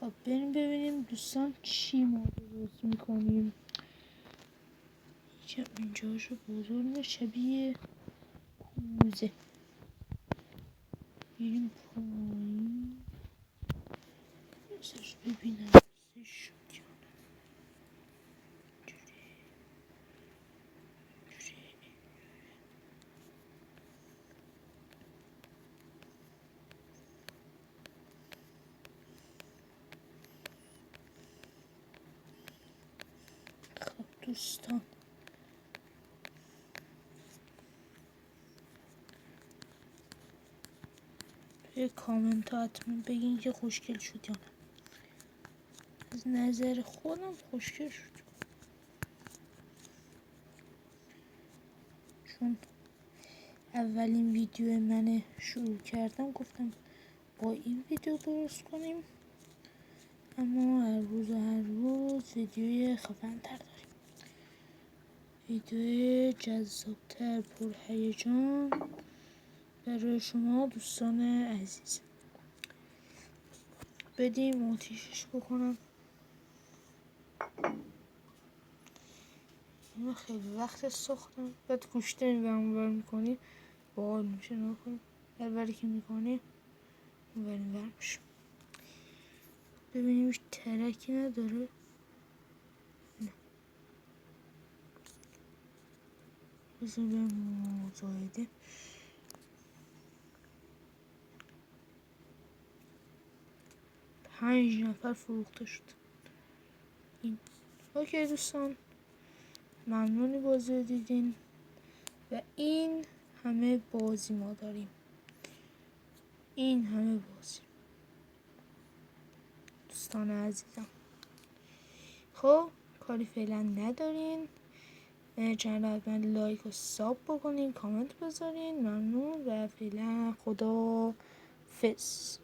خب بریم ببینیم دوستان چی ما درست میکنیم. اینجاشو بزرگ شبیه کوزه. بریم پایین ازش ببینم ازش خب دوستان توی کامنت ها حتما بگین که خوشگل شد یا نه. از نظر خودم خوشگل شد، چون اولین ویدیو من شروع کردم گفتم با این ویدیو درست کنیم، اما هر روز ویدیوی خفن‌تر داریم، ویدیوی جذابتر پرهیجان برای شما دوستان عزیز. بدیم آتیشش بکنم. اینو خیلی وقت ساختم. بعد گوشته اینور میکنی باحال میشه. نکنی هر که میکنی اونور میشه. ببینیم هیچ ترکی نداره. نه بذار بریم مزایده. پنج نفر فروخته شد این. اوکی دوستان، ممنونی بازی دیدین و این همه بازی ما داریم. این همه بازی دوستان عزیزم. خب کاری فعلا ندارین. چنل حتما لایک و ساب بکنین، کامنت بذارین. ممنون و فعلا خدا فز.